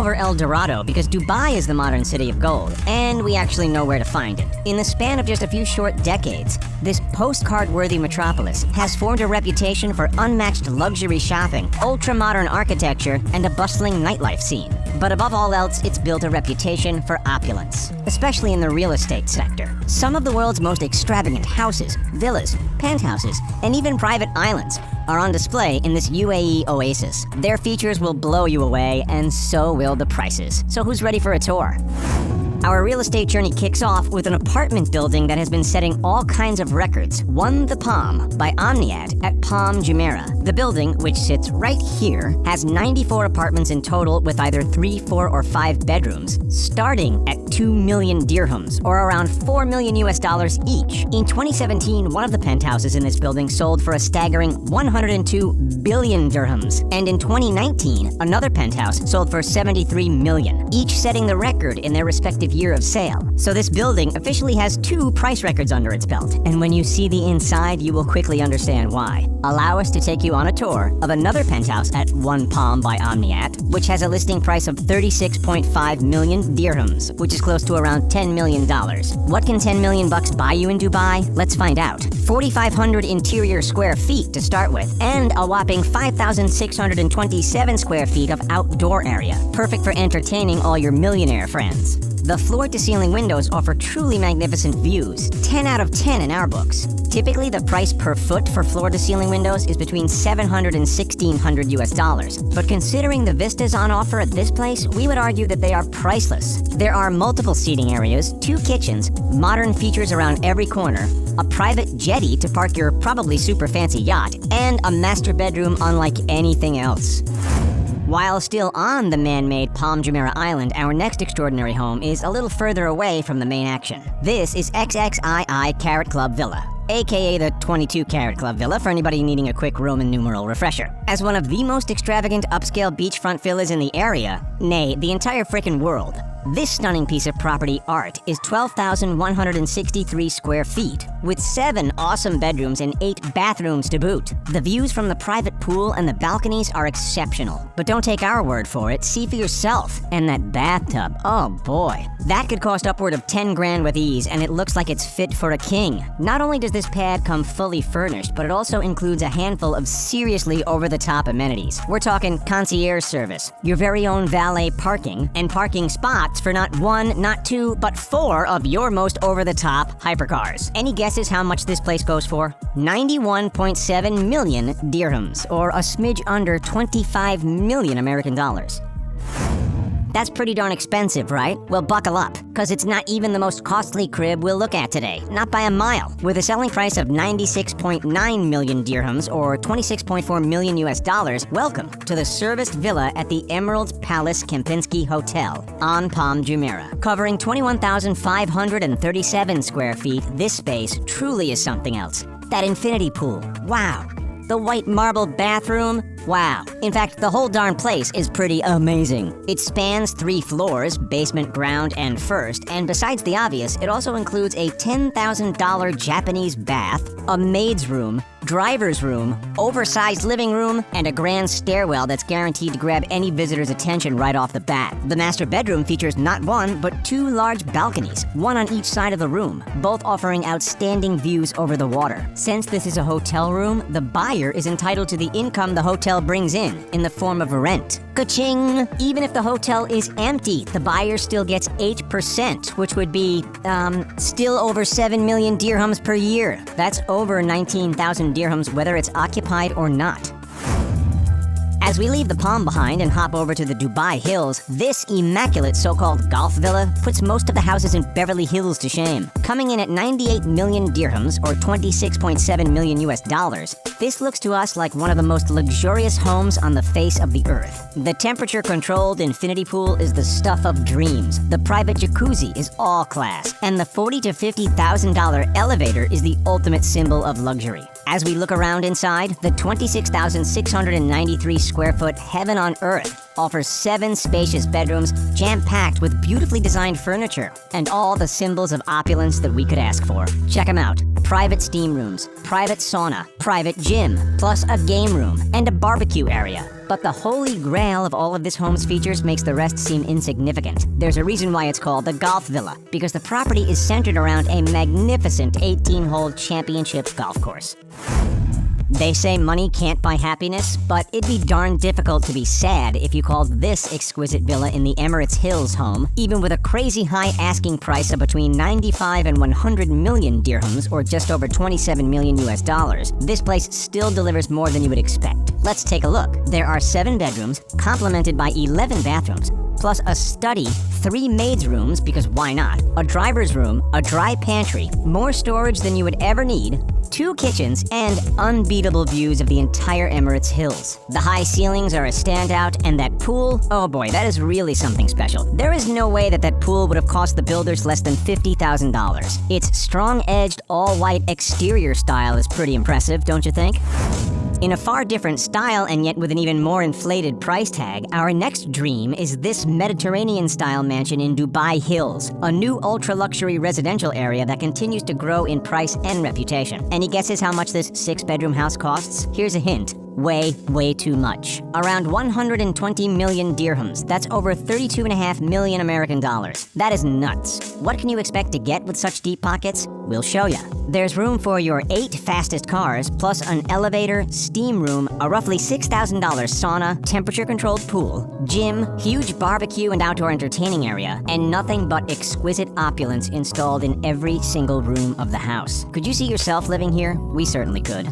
over El Dorado because Dubai is the modern city of gold, and we actually know where to find it. In the span of just a few short decades, this postcard-worthy metropolis has formed a reputation for unmatched luxury shopping, ultra-modern architecture, and a bustling nightlife scene. But above all else, it's built a reputation for opulence, especially in the real estate sector. Some of the world's most extravagant houses, villas, penthouses, and even private islands are on display in this UAE oasis. Their features will blow you away, and so will the prices. So who's ready for a tour? Our real estate journey kicks off with an apartment building that has been setting all kinds of records. One the Palm by Omniad at Palm Jumeirah. The building, which sits right here, has 94 apartments in total with either 3, 4, or 5 bedrooms, starting at 2 million dirhams, or around $4 million each. In 2017, one of the penthouses in this building sold for a staggering 102 billion dirhams. And in 2019, another penthouse sold for 73 million, each setting the record in their respective year of sale. So this building officially has 2 price records under its belt, and when you see the inside, you will quickly understand why. Allow us to take you on a tour of another penthouse at One Palm by Omniat, which has a listing price of 36.5 million dirhams, which is close to around $10 million. What can 10 million bucks buy you in Dubai? Let's find out. 4,500 interior square feet to start with, and a whopping 5,627 square feet of outdoor area, perfect for entertaining all your millionaire friends. The floor-to-ceiling windows offer truly magnificent views, 10 out of 10 in our books. Typically, the price per foot for floor-to-ceiling windows is between $700 and $1,600. But considering the vistas on offer at this place, we would argue that they are priceless. There are multiple seating areas, 2 kitchens, modern features around every corner, a private jetty to park your probably super fancy yacht, and a master bedroom unlike anything else. While still on the man-made Palm Jumeirah Island, our next extraordinary home is a little further away from the main action. This is XXII Carat Club Villa, aka the 22 Carat Club Villa for anybody needing a quick Roman numeral refresher. As one of the most extravagant upscale beachfront villas in the area, nay, the entire frickin' world, this stunning piece of property art is 12,163 square feet, with 7 awesome bedrooms and 8 bathrooms to boot. The views from the private pool and the balconies are exceptional. But don't take our word for it, see for yourself. And that bathtub, oh boy. That could cost upward of 10 grand with ease, and it looks like it's fit for a king. Not only does this pad come fully furnished, but it also includes a handful of seriously over-the-top amenities. We're talking concierge service, your very own valet parking, and parking spots for not 1, not 2, but 4 of your most over-the-top hypercars. Any guesses how much this place goes for? 91.7 million dirhams, or a smidge under 25 million American dollars. That's pretty darn expensive, right? Well, buckle up, because it's not even the most costly crib we'll look at today, not by a mile. With a selling price of 96.9 million dirhams, or 26.4 million US, welcome to the serviced villa at the Emerald Palace Kempinski Hotel on Palm Jumeirah. Covering 21,537 square feet, this space truly is something else. That infinity pool, wow. The white marble bathroom, wow. In fact, the whole darn place is pretty amazing. It spans 3 floors, basement, ground, and first, and besides the obvious, it also includes a $10,000 Japanese bath, a maid's room, driver's room, oversized living room, and a grand stairwell that's guaranteed to grab any visitor's attention right off the bat. The master bedroom features not 1, but 2 large balconies, 1 on each side of the room, both offering outstanding views over the water. Since this is a hotel room, the buyer is entitled to the income the hotel brings in the form of rent. Ka-ching! Even if the hotel is empty, the buyer still gets 8%, which would be, still over 7 million dirhams per year. That's over 19,000 dirhams whether it's occupied or not. As we leave the Palm behind and hop over to the Dubai Hills, this immaculate so-called golf villa puts most of the houses in Beverly Hills to shame. Coming in at 98 million dirhams, or 26.7 million US, this looks to us like one of the most luxurious homes on the face of the earth. The temperature-controlled infinity pool is the stuff of dreams. The private jacuzzi is all class, and the $40,000 to $50,000 elevator is the ultimate symbol of luxury. As we look around inside, the 26,693 square foot heaven on earth offers 7 spacious bedrooms jam-packed with beautifully designed furniture and all the symbols of opulence that we could ask for. Check them out. Private steam rooms, private sauna, private gym, plus a game room and a barbecue area. But the holy grail of all of this home's features makes the rest seem insignificant. There's a reason why it's called the Golf Villa, because the property is centered around a magnificent 18-hole championship golf course. They say money can't buy happiness, but it'd be darn difficult to be sad if you called this exquisite villa in the Emirates Hills home, even with a crazy high asking price of between 95 and 100 million dirhams, or just over 27 million US dollars. This place still delivers more than you would expect. Let's take a look. There are 7 bedrooms, complemented by 11 bathrooms, plus a study, 3 maids' rooms, because why not, a driver's room, a dry pantry, more storage than you would ever need, 2 kitchens, and unbeatable views of the entire Emirates Hills. The high ceilings are a standout, and that pool, oh boy, that is really something special. There is no way that pool would have cost the builders less than $50,000. Its strong-edged, all-white exterior style is pretty impressive, don't you think? In a far different style, and yet with an even more inflated price tag, our next dream is this Mediterranean-style mansion in Dubai Hills, a new ultra-luxury residential area that continues to grow in price and reputation. Any guesses how much this 6-bedroom house costs? Here's a hint. Way too much. Around 120 million dirhams. That's over 32.5 million American dollars. That is nuts. What can you expect to get with such deep pockets? We'll show ya. There's room for your 8 fastest cars, plus an elevator, steam room, a roughly $6,000 sauna, temperature-controlled pool, gym, huge barbecue and outdoor entertaining area, and nothing but exquisite opulence installed in every single room of the house. Could you see yourself living here? We certainly could.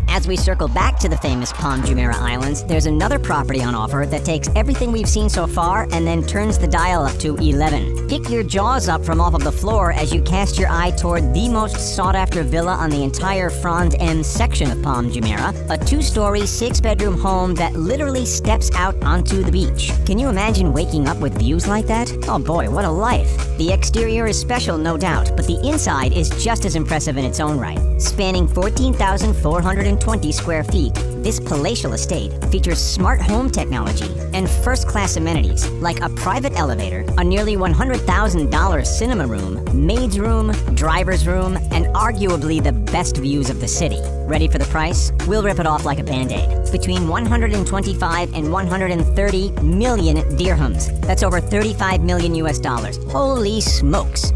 As we circle back to the famous Palm Jumeirah Islands, there's another property on offer that takes everything we've seen so far and then turns the dial up to 11. Pick your jaws up from off of the floor as you cast your eye toward the most sought-after villa on the entire Front End section of Palm Jumeirah, a 2-story, 6-bedroom home that literally steps out onto the beach. Can you imagine waking up with views like that? Oh boy, what a life. The exterior is special, no doubt, but the inside is just as impressive in its own right. Spanning 14,420 square feet, this palatial estate features smart home technology and first-class amenities like a private elevator, a nearly $100,000 cinema room, maid's room, driver's room, and arguably the best views of the city. Ready for the price? We'll rip it off like a Band-Aid. Between 125 and 130 million dirhams. That's over 35 million US dollars. Holy smokes!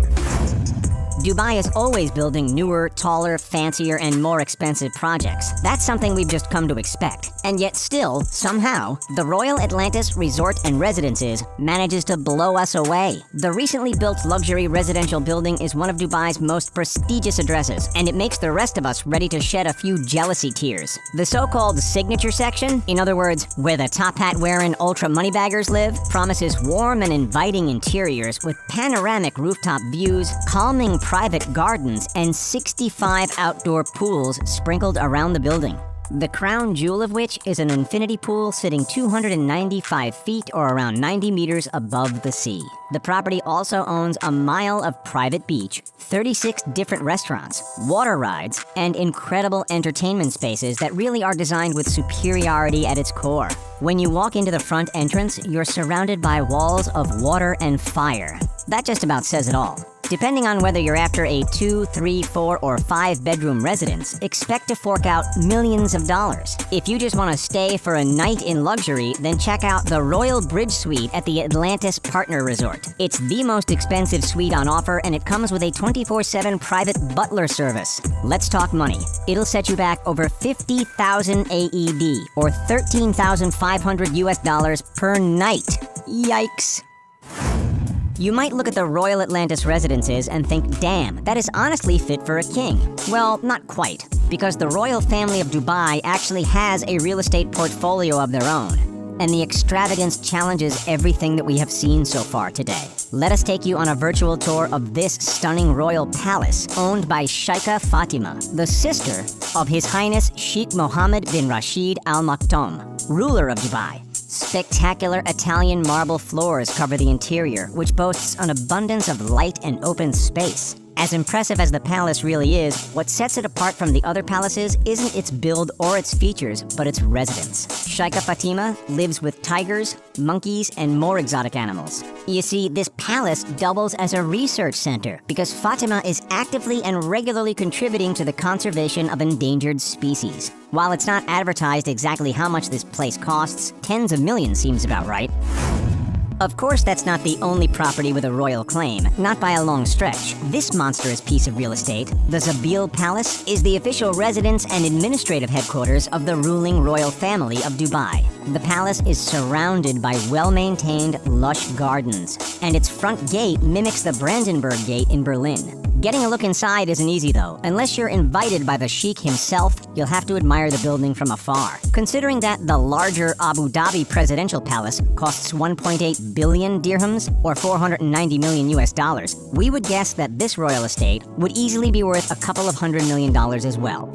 Dubai is always building newer, taller, fancier, and more expensive projects. That's something we've just come to expect. And yet still, somehow, the Royal Atlantis Resort and Residences manages to blow us away. The recently built luxury residential building is one of Dubai's most prestigious addresses, and it makes the rest of us ready to shed a few jealousy tears. The so-called signature section, in other words, where the top hat-wearing ultra-moneybaggers live, promises warm and inviting interiors with panoramic rooftop views, calming private gardens, and 65 outdoor pools sprinkled around the building. The crown jewel of which is an infinity pool sitting 295 feet or around 90 meters above the sea. The property also owns a mile of private beach, 36 different restaurants, water rides, and incredible entertainment spaces that really are designed with superiority at its core. When you walk into the front entrance, you're surrounded by walls of water and fire. That just about says it all. Depending on whether you're after a 2, 3, 4, or 5-bedroom residence, expect to fork out millions of dollars. If you just want to stay for a night in luxury, then check out the Royal Bridge Suite at the Atlantis Partner Resort. It's the most expensive suite on offer, and it comes with a 24/7 private butler service. Let's talk money. It'll set you back over 50,000 AED, or 13,500 US dollars per night. Yikes. You might look at the Royal Atlantis Residences and think, damn, that is honestly fit for a king. Well, not quite, because the royal family of Dubai actually has a real estate portfolio of their own, and the extravagance challenges everything that we have seen so far today. Let us take you on a virtual tour of this stunning royal palace owned by Sheikha Fatima, the sister of His Highness Sheikh Mohammed bin Rashid Al Maktoum, ruler of Dubai. Spectacular Italian marble floors cover the interior, which boasts an abundance of light and open space. As impressive as the palace really is, what sets it apart from the other palaces isn't its build or its features, but its residents. Sheikha Fatima lives with tigers, monkeys, and more exotic animals. You see, this palace doubles as a research center because Fatima is actively and regularly contributing to the conservation of endangered species. While it's not advertised exactly how much this place costs, tens of millions seems about right. Of course, that's not the only property with a royal claim, not by a long stretch. This monstrous piece of real estate, the Zabil Palace, is the official residence and administrative headquarters of the ruling royal family of Dubai. The palace is surrounded by well-maintained, lush gardens, and its front gate mimics the Brandenburg Gate in Berlin. Getting a look inside isn't easy though. Unless you're invited by the Sheikh himself, you'll have to admire the building from afar. Considering that the larger Abu Dhabi presidential palace costs 1.8 billion dirhams, or 490 million US dollars, we would guess that this royal estate would easily be worth a couple of $100 million as well.